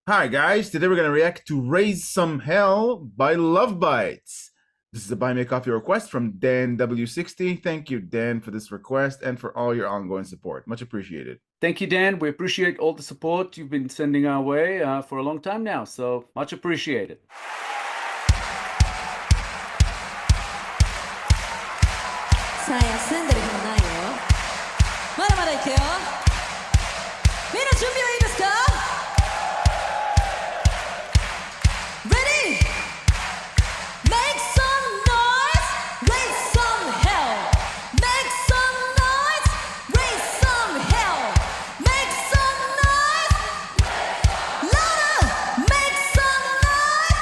Hi guys, today we're going to react to Raise Some Hell by Love Bites. This is a Buy Me a Coffee request from Dan W60. Thank you, Dan, for this request and for all your ongoing support. Much appreciated. Thank you, Dan. We appreciate all the support you've been sending our way for a long time now, so much appreciated. 자,休んでる暇ないよ。まだまだいくよ。みんな準備はいいですか？ Ready? Make some noise, raise some hell. Make some noise, raise some hell. Make some noise, louder. Make some noise,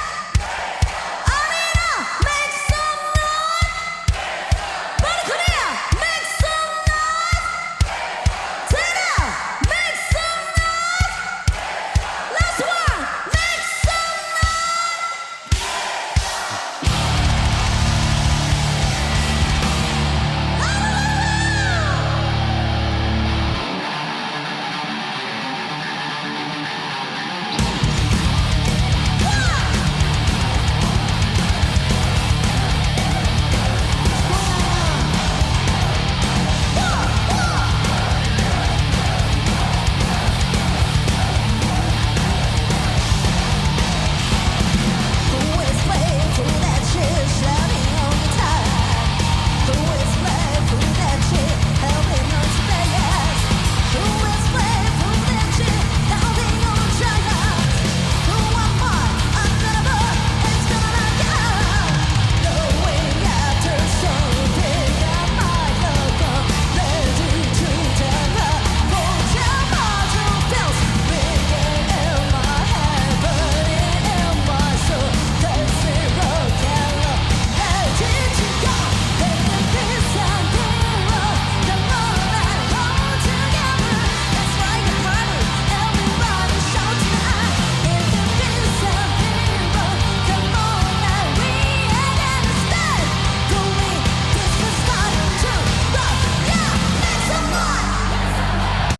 Arena. Make some noise, Barracuda. Make some noise, Tina. Make some noise. Last one. Make some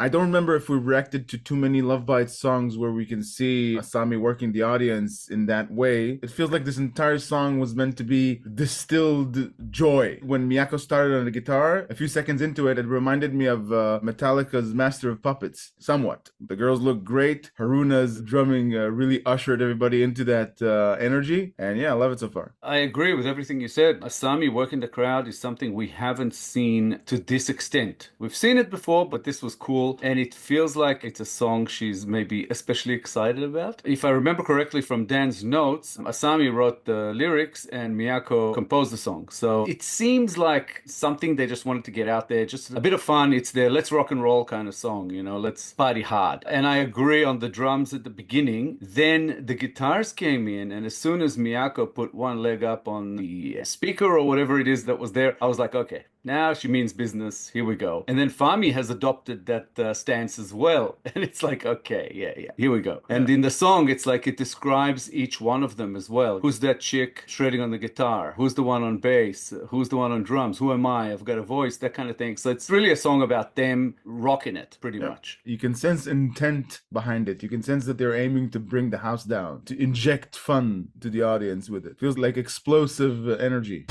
I don't remember if we reacted to too many Love Bites songs where we can see Asami working the audience in that way. It feels like this entire song was meant to be distilled joy. When Miyako started on the guitar, a few seconds into it, it reminded me of Metallica's Master of Puppets, somewhat. The girls look great. Haruna's drumming really ushered everybody into that energy. And yeah, I love it so far. I agree with everything you said. Asami working the crowd is something we haven't seen to this extent. We've seen it before, but this was cool. And it feels like it's a song she's maybe especially excited about. If I remember correctly from Dan's notes, Asami wrote the lyrics and Miyako composed the song. So it seems like something they just wanted to get out there, just a bit of fun. It's their let's rock and roll kind of song, you know, let's party hard. And I agree on the drums at the beginning. Then the guitars came in, and as soon as Miyako put one leg up on the speaker or whatever it is that was there, I was like, okay, now she means business. Here we go. And then Fami has adopted that stance as well. And it's like, okay, yeah, here we go. And in the song, it's like it describes each one of them as well. Who's that chick shredding on the guitar? Who's the one on bass? Who's the one on drums? Who am I? I've got a voice, that kind of thing. So it's really a song about them rocking it, pretty much. You can sense intent behind it. You can sense that they're aiming to bring the house down, to inject fun to the audience with it. Feels like explosive energy.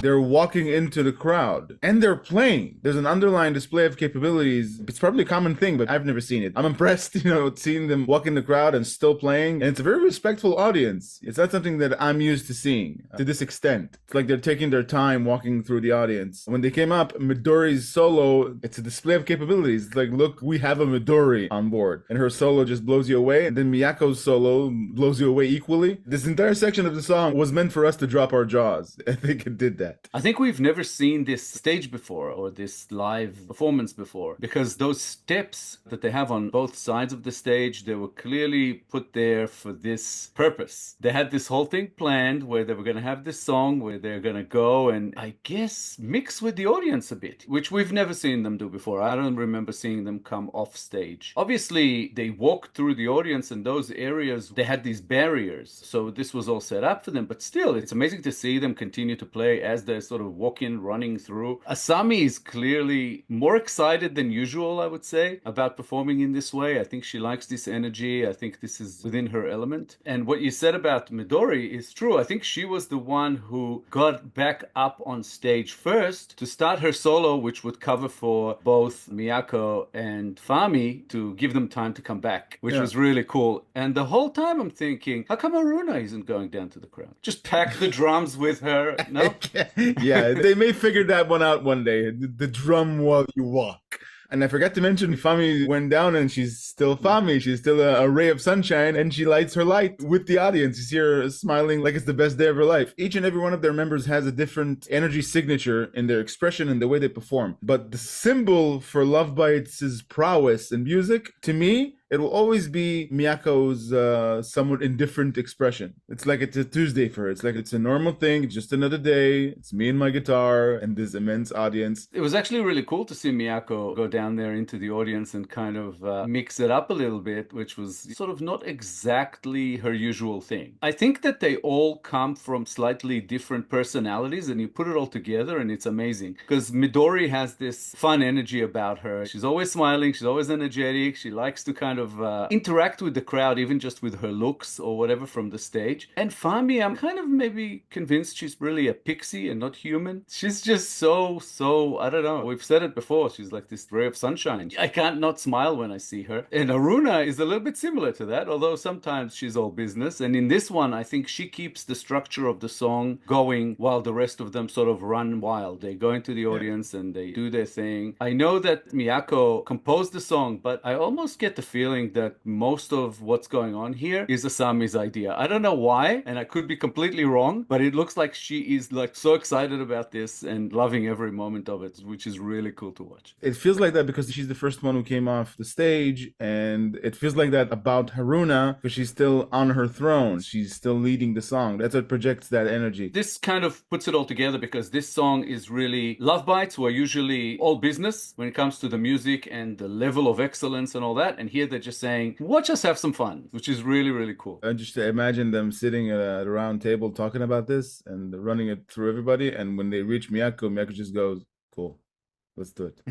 they're walking into the crowd and they're playing. There's an underlying display of capabilities. It's probably a common thing, but I've never seen it. I'm impressed, seeing them walk in the crowd and still playing. And it's a very respectful audience. It's not something that I'm used to seeing to this extent. It's like they're taking their time walking through the audience. When they came up, Midori's solo, it's a display of capabilities. It's like, look, we have a Midori on board. And her solo just blows you away. And then Miyako's solo blows you away equally. This entire section of the song was meant for us to drop our jaws. I think it did that. I think we've never seen this stage before or this live performance before, because those steps that they have on both sides of the stage, they were clearly put there for this purpose. They had this whole thing planned where they were going to have this song where they're going to go and I guess mix with the audience a bit, which we've never seen them do before. I don't remember seeing them come off stage. Obviously, they walked through the audience in those areas. They had these barriers. So this was all set up for them, but still, it's amazing to see them continue to play as they're sort of walking, running through. Asami is clearly more excited than usual, I would say, about performing in this way. I think she likes this energy. I think this is within her element. And what you said about Midori is true. I think she was the one who got back up on stage first to start her solo, which would cover for both Miyako and Fami to give them time to come back, which was really cool. And the whole time I'm thinking, how come Haruna isn't going down to the crowd? Just pack the drums with her, no? Yeah, they may figure that one out one day. The drum while you walk. And I forgot to mention, Fami went down and she's still Fami. She's still a ray of sunshine and she lights her light with the audience. You see her smiling like it's the best day of her life. Each and every one of their members has a different energy signature in their expression and the way they perform. But the symbol for Love Bites' prowess in music, to me, it will always be Miyako's somewhat indifferent expression. It's like it's a Tuesday for her. It's like it's a normal thing. It's just another day. It's me and my guitar and this immense audience. It was actually really cool to see Miyako go down there into the audience and kind of mix it up a little bit, which was sort of not exactly her usual thing. I think that they all come from slightly different personalities and you put it all together and it's amazing. Because Midori has this fun energy about her. She's always smiling. She's always energetic. She likes to kind of interact with the crowd, even just with her looks or whatever from the stage. And Fami, I'm kind of maybe convinced she's really a pixie and not human. She's just so, I don't know. We've said it before. She's like this ray of sunshine. I can't not smile when I see her. And Haruna is a little bit similar to that, although sometimes she's all business. And in this one, I think she keeps the structure of the song going while the rest of them sort of run wild. They go into the audience and they do their thing. I know that Miyako composed the song, but I almost get the feeling that most of what's going on here is Asami's idea. I don't know why, and I could be completely wrong, but it looks like she is like so excited about this and loving every moment of it, which is really cool to watch. It feels like that because she's the first one who came off the stage, and it feels like that about Haruna because she's still on her throne. She's still leading the song. That's what projects that energy. This kind of puts it all together because this song is really Love Bites were usually all business when it comes to the music and the level of excellence and all that, and here they're just saying, watch us have some fun, which is really, really cool. I just imagine them sitting at a round table talking about this and running it through everybody, and when they reach Miyako, Miyako just goes, cool, let's do it.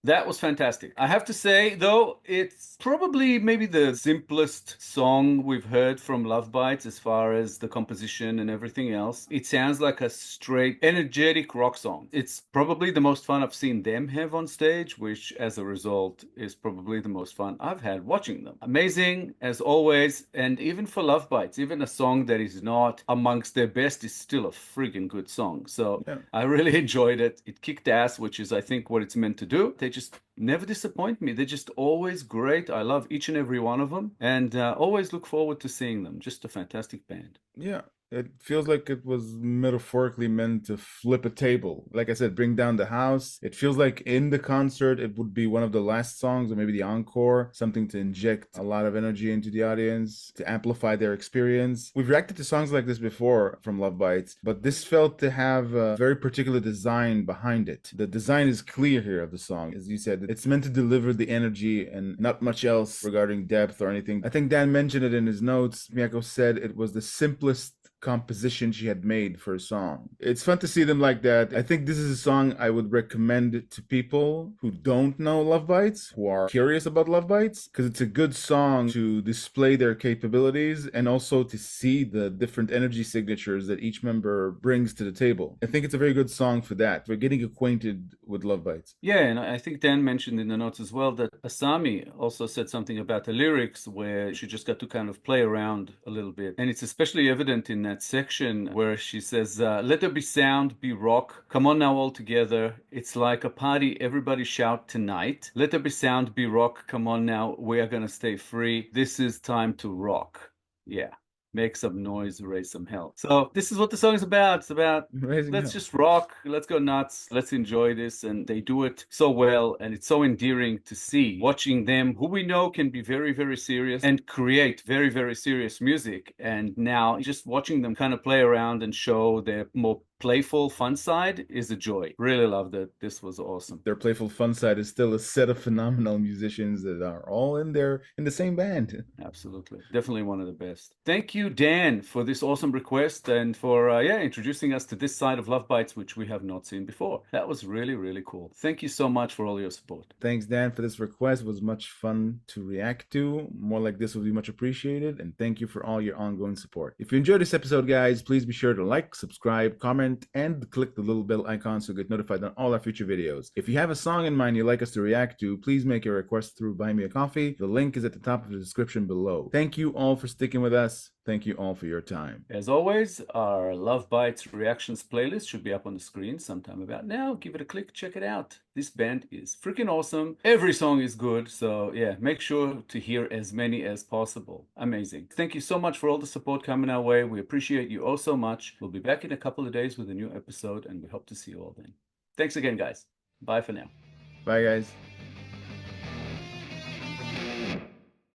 That was fantastic. I have to say, though, it's probably maybe the simplest song we've heard from Love Bites as far as the composition and everything else. It sounds like a straight, energetic rock song. It's probably the most fun I've seen them have on stage, which as a result is probably the most fun I've had watching them. Amazing, as always, and even for Love Bites, even a song that is not amongst their best is still a freaking good song. So Yeah. I really enjoyed it. It kicked ass, which is, I think, what it's meant to do. They just never disappoint me. They're just always great. I love each and every one of them, and always look forward to seeing them. Just a fantastic band. Yeah. It feels like it was metaphorically meant to flip a table. Like I said, bring down the house. It feels like in the concert, it would be one of the last songs or maybe the encore, something to inject a lot of energy into the audience, to amplify their experience. We've reacted to songs like this before from Love Bites, but this felt to have a very particular design behind it. The design is clear here of the song. As you said, it's meant to deliver the energy and not much else regarding depth or anything. I think Dan mentioned it in his notes. Miyako said it was the simplest composition she had made for a song. It's fun to see them like that. I think this is a song I would recommend to people who don't know Love Bites, who are curious about Love Bites, because it's a good song to display their capabilities and also to see the different energy signatures that each member brings to the table. I think it's a very good song for that, for getting acquainted with Love Bites. Yeah, and I think Dan mentioned in the notes as well that Asami also said something about the lyrics where she just got to kind of play around a little bit. And it's especially evident in that section where she says, let there be sound, be rock. Come on now all together. It's like a party. Everybody shout tonight. Let there be sound, be rock. Come on now. We are going to stay free. This is time to rock. Yeah. Make some noise, raise some hell. So this is what the song is about. It's about Raising let's hell. just rock, let's go nuts, let's enjoy this. And they do it so well, and it's so endearing to see watching them, who we know can be very, very serious and create very, very serious music. And now just watching them kind of play around and show their more playful, fun side is a joy. Really loved it. This was awesome. Their playful fun side is still a set of phenomenal musicians that are all in there in the same band. Absolutely. Definitely one of the best. Thank you, Dan, for this awesome request and for introducing us to this side of Love Bites, which we have not seen before. That was really, really cool. Thank you so much for all your support. Thanks, Dan, for this request. It was much fun to react to. More like this would be much appreciated. And thank you for all your ongoing support. If you enjoyed this episode, guys, please be sure to like, subscribe, comment, and click the little bell icon so you get notified on all our future videos. If you have a song in mind you'd like us to react to, please make your request through BuyMeACoffee. The link is at the top of the description below. Thank you all for sticking with us. Thank you all for your time. As always, our Love Bites reactions playlist should be up on the screen sometime about now. Give it a click, check it out. This band is freaking awesome. Every song is good, so yeah, make sure to hear as many as possible. Amazing. Thank you so much for all the support coming our way. We appreciate you all so much. We'll be back in a couple of days with a new episode, and we hope to see you all then. Thanks again, guys. Bye for now. Bye, guys.